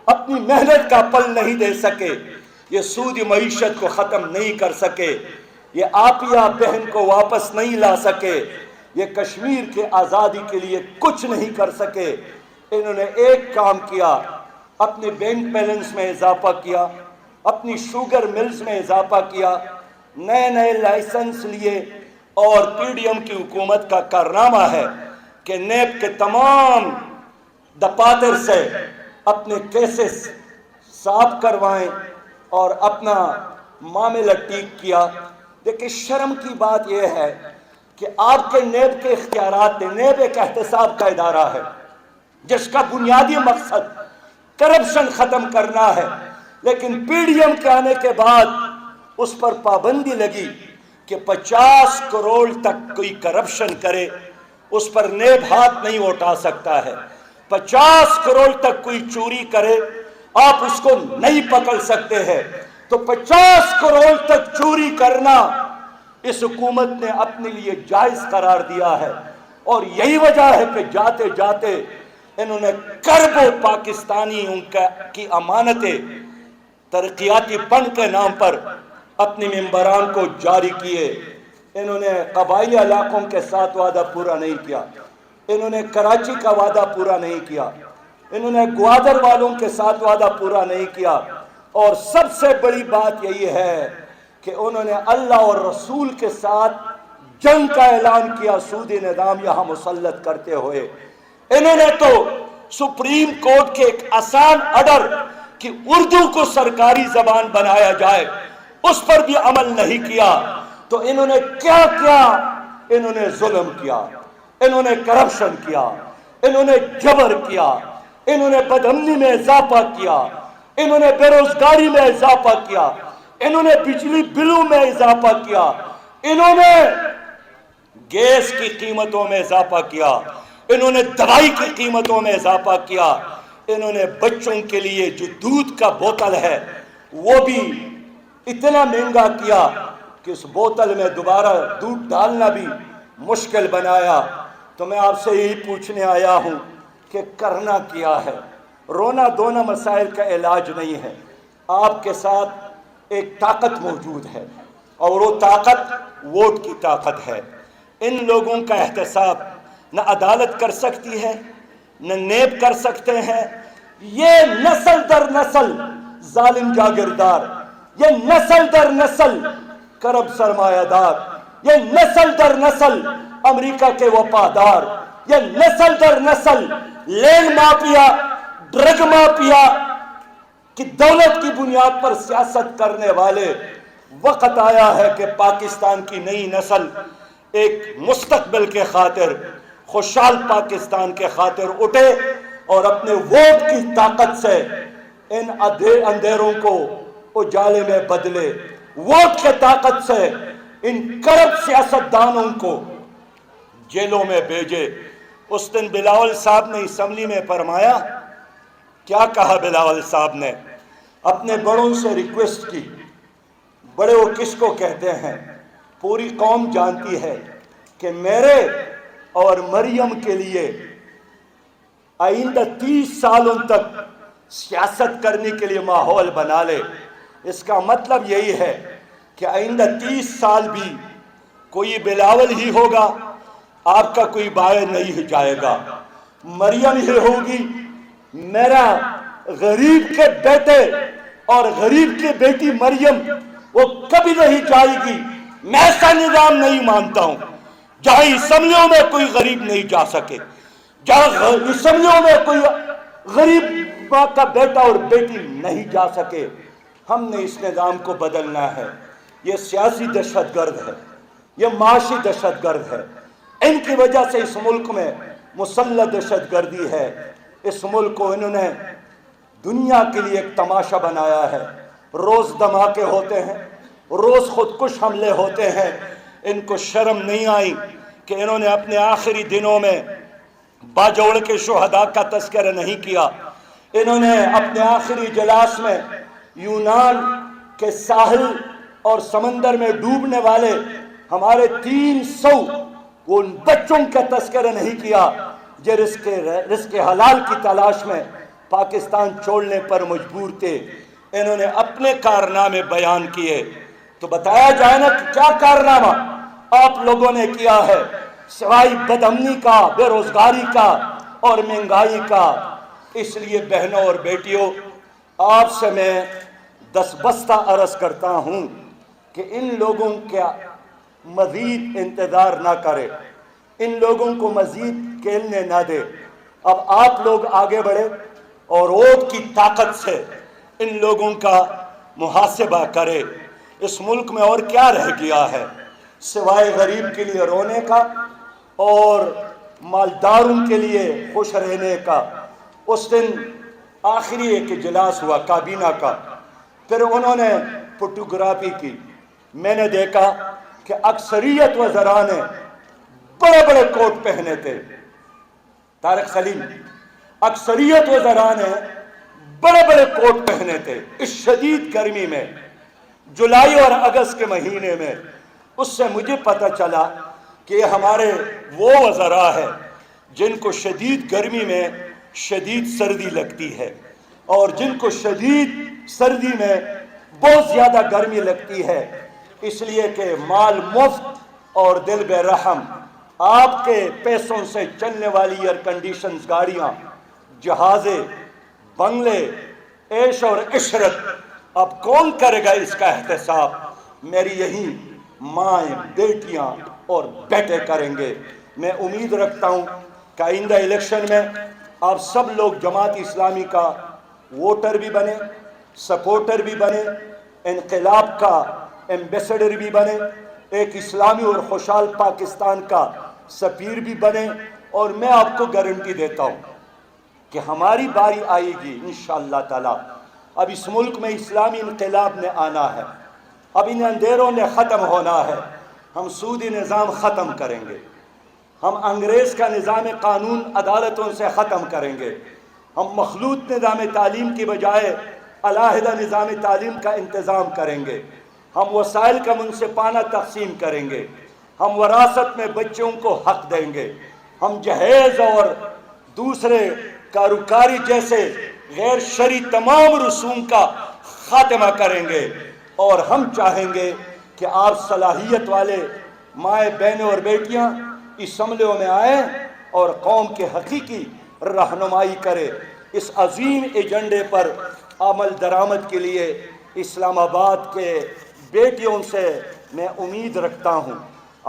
اپنی محنت کا پل نہیں دے سکے، یہ سودی معیشت کو ختم نہیں کر سکے، یہ آپیہ بہن کو واپس نہیں لا سکے، یہ کشمیر کے آزادی کے لیے کچھ نہیں کر سکے۔ انہوں نے ایک کام کیا، اپنے بینک بیلنس میں اضافہ کیا، اپنی شوگر ملز میں اضافہ کیا، نئے نئے لائسنس لیے، اور پی ڈی ایم کی حکومت کا کارنامہ ہے کہ نیب کے تمام دفاتر سے اپنے کیسز صاف کروائیں اور اپنا معاملہ ٹھیک کیا۔ لیکن شرم کی بات یہ ہے کہ آپ کے نیب کے اختیارات نے، نیب ایک احتساب کا ادارہ ہے جس کا بنیادی مقصد کرپشن ختم کرنا ہے، لیکن پی ڈی ایم کے آنے کے بعد اس پر پابندی لگی کہ 50 کروڑ تک کوئی کرپشن کرے اس پر نیب ہاتھ نہیں اٹھا سکتا ہے۔ 50 کروڑ تک کوئی چوری کرے آپ اس کو نہیں پکڑ سکتے ہیں۔ تو 50 کروڑ تک چوری کرنا اس حکومت نے اپنے لیے جائز قرار دیا ہے، اور یہی وجہ ہے کہ جاتے جاتے انہوں نے کربوں پاکستانیوں کی امانتیں ترقیاتی فنڈ کے نام پر اپنے ممبران کو جاری کیے۔ انہوں نے قبائلی علاقوں کے ساتھ وعدہ پورا نہیں کیا، انہوں نے کراچی کا وعدہ پورا نہیں کیا، انہوں نے گوادر والوں کے ساتھ وعدہ پورا نہیں کیا، اور سب سے بڑی بات یہی ہے کہ انہوں نے اللہ اور رسول کے ساتھ جنگ کا اعلان کیا سودی نظام یہاں مسلط کرتے ہوئے۔ انہوں نے تو سپریم کورٹ کے ایک آسان آرڈر کہ اردو کو سرکاری زبان بنایا جائے اس پر بھی عمل نہیں کیا۔ تو انہوں نے کیا کیا؟ انہوں نے ظلم کیا، انہوں نے کرپشن کیا، انہوں نے جبر کیا، انہوں نے بدامنی میں اضافہ کیا، انہوں نے بے روزگاری میں اضافہ کیا، انہوں نے بجلی بلوں میں اضافہ کیا، انہوں نے گیس کی قیمتوں میں اضافہ کیا، انہوں نے دوائی کی قیمتوں میں اضافہ کیا، انہوں نے بچوں کے لیے جو دودھ کا بوتل ہے وہ بھی اتنا مہنگا کیا کہ اس بوتل میں دوبارہ دودھ ڈالنا بھی مشکل بنایا۔ تو میں آپ سے یہی پوچھنے آیا ہوں کہ کرنا کیا ہے؟ رونا دھونا مسائل کا علاج نہیں ہے۔ آپ کے ساتھ ایک طاقت موجود ہے، اور وہ طاقت ووٹ کی طاقت ہے۔ ان لوگوں کا احتساب نہ عدالت کر سکتی ہے، نہ نیب کر سکتے ہیں۔ یہ نسل در نسل ظالم جاگیردار، یہ نسل در نسل کرب سرمایہ دار، یہ نسل در نسل امریکہ کے وفادار، یہ نسل در نسل لینڈ مافیا، ڈرگ مافیا کی دولت کی بنیاد پر سیاست کرنے والے۔ وقت آیا ہے کہ پاکستان کی نئی نسل ایک مستقبل کے خاطر، خوشحال پاکستان کے خاطر اٹھے اور اپنے ووٹ کی طاقت سے ان اندھیروں کو اجالے میں بدلے، ووٹ کے طاقت سے ان کرپٹ سیاستدانوں کو جیلوں میں بھیجے۔ اس دن بلاول صاحب نے اسمبلی میں فرمایا، کیا کہا بلاول صاحب نے؟ اپنے بڑوں سے ریکویسٹ کی۔ بڑے وہ کس کو کہتے ہیں؟ پوری قوم جانتی ہے کہ میرے اور مریم کے لیے آئندہ 30 سالوں تک سیاست کرنے کے لیے ماحول بنا لے۔ اس کا مطلب یہی ہے کہ آئندہ 30 سال بھی کوئی بلاول ہی ہوگا، آپ کا کوئی باہر نہیں جائے گا، مریم ہی ہوگی۔ میرا غریب کے بیٹے اور غریب کی بیٹی مریم وہ کبھی نہیں جائے گی۔ میں ایسا نظام نہیں مانتا ہوں جہاں اسمبلیوں میں کوئی غریب نہیں جا سکے، جہاں اسمبلیوں میں کوئی غریب ماں کا بیٹا اور بیٹی نہیں جا سکے۔ ہم نے اس نظام کو بدلنا ہے۔ یہ سیاسی دہشت گرد ہے، یہ معاشی دہشت گرد ہے، ان کی وجہ سے اس ملک میں مسلح دہشت گردی ہے۔ اس ملک کو انہوں نے دنیا کے لیے ایک تماشا بنایا ہے۔ روز دھماکے ہوتے ہیں، روز خودکش حملے ہوتے ہیں۔ ان کو شرم نہیں آئی کہ انہوں نے اپنے آخری دنوں میں باجوڑ کے شہداء کا تذکرہ نہیں کیا۔ انہوں نے اپنے آخری اجلاس میں یونان کے ساحل اور سمندر میں ڈوبنے والے ہمارے 300 وہ بچوں کا تذکرہ نہیں کیا جو رزق حلال کی تلاش میں پاکستان چھوڑنے پر مجبور تھے، انہوں نے اپنے کارنامے بیان کیے، تو بتایا جائے نا کہ کیا کارنامہ آپ لوگوں نے کیا ہے سوائے بد امنی کا، بے روزگاری کا اور مہنگائی کا۔ اس لیے بہنوں اور بیٹیوں، آپ سے میں دستبستہ عرض کرتا ہوں کہ ان لوگوں کا مزید انتظار نہ کرے، ان لوگوں کو مزید کھیلنے نہ دے۔ اب آپ لوگ آگے بڑھے اور ووٹ کی طاقت سے ان لوگوں کا محاسبہ کرے۔ اس ملک میں اور کیا رہ گیا ہے سوائے غریب کے لیے رونے کا اور مالداروں کے لیے خوش رہنے کا۔ اس دن آخری ایک اجلاس ہوا کابینہ کا، پھر انہوں نے فوٹوگرافی کی، میں نے دیکھا کہ اکثریت وزراء نے بڑے بڑے کوٹ پہنے تھے۔ طارق سلیم، اکثریت وزراء نے بڑے بڑے کوٹ پہنے تھے اس شدید گرمی میں، جولائی اور اگست کے مہینے میں۔ اس سے مجھے پتہ چلا کہ یہ ہمارے وہ وزراء ہیں جن کو شدید گرمی میں شدید سردی لگتی ہے، اور جن کو شدید سردی میں بہت زیادہ گرمی لگتی ہے، اس لیے کہ مال مفت اور دل بے رحم۔ آپ کے پیسوں سے چلنے والی ایئر کنڈیشنز گاڑیاں، جہازیں، بنگلے، عیش اور عشرت، اب کون کرے گا اس کا احتساب؟ میری یہی مائیں، بیٹیاں اور بیٹے کریں گے۔ میں امید رکھتا ہوں کہ آئندہ الیکشن میں آپ سب لوگ جماعت اسلامی کا ووٹر بھی بنے، سپورٹر بھی بنے، انقلاب کا ایمبیسڈر بھی بنے، ایک اسلامی اور خوشحال پاکستان کا سفیر بھی بنے۔ اور میں آپ کو گارنٹی دیتا ہوں کہ ہماری باری آئے گی انشاءاللہ تعالی۔ اب اس ملک میں اسلامی انقلاب نے آنا ہے، اب ان اندھیروں نے ختم ہونا ہے۔ ہم سودی نظام ختم کریں گے، ہم انگریز کا نظام قانون عدالتوں سے ختم کریں گے، ہم مخلوط نظام تعلیم کی بجائے علیحدہ نظام تعلیم کا انتظام کریں گے، ہم وسائل کا منصفانہ تقسیم کریں گے، ہم وراثت میں بچوں کو حق دیں گے، ہم جہیز اور دوسرے کاروکاری جیسے غیر شرعی تمام رسوم کا خاتمہ کریں گے، اور ہم چاہیں گے کہ آپ صلاحیت والے مائیں، بہنیں اور بیٹیاں اسمبلیوں میں آئیں اور قوم کے حقیقی رہنمائی کرے۔ اس عظیم ایجنڈے پر عمل درآمد کے لیے اسلام آباد کے بیٹیوں سے میں امید رکھتا ہوں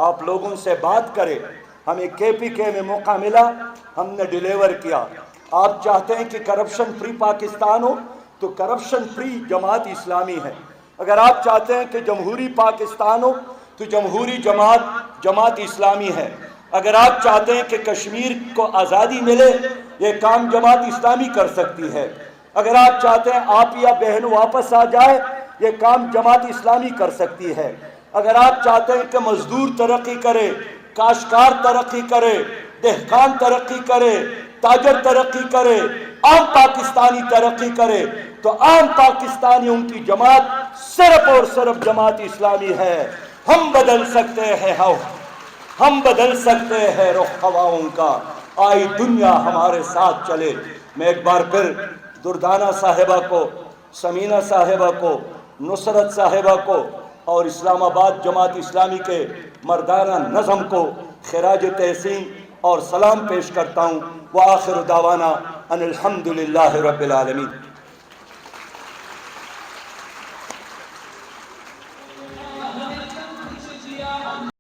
آپ لوگوں سے بات کرے۔ ہمیں KPK میں موقع ملا، ہم نے ڈیلیور کیا۔ آپ چاہتے ہیں کہ کرپشن فری پاکستان ہو تو کرپشن فری جماعت اسلامی ہے۔ اگر آپ چاہتے ہیں کہ جمہوری پاکستان ہو تو جمہوری جماعت اسلامی ہے۔ اگر آپ چاہتے ہیں کہ کشمیر کو آزادی ملے، یہ کام جماعت اسلامی کر سکتی ہے۔ اگر آپ چاہتے ہیں آپ یا بہن واپس آ جائے، یہ کام جماعت اسلامی کر سکتی ہے۔ اگر آپ چاہتے ہیں کہ مزدور ترقی کرے، کاشتکار ترقی کرے، دہقان ترقی کرے، تاجر ترقی کرے، عام پاکستانی ترقی کرے، تو عام پاکستانیوں کی جماعت صرف اور صرف جماعت اسلامی ہے۔ ہم بدل سکتے ہیں، ہم بدل سکتے ہیں رخ ہواؤں کا، آئی دنیا ہمارے ساتھ چلے۔ میں ایک بار پھر دردانہ صاحبہ کو، سمینہ صاحبہ کو، نصرت صاحبہ کو اور اسلام آباد جماعت اسلامی کے مردانہ نظم کو خراج تحسین اور سلام پیش کرتا ہوں۔ وآخر دعوانا ان الحمدللہ رب العالمین۔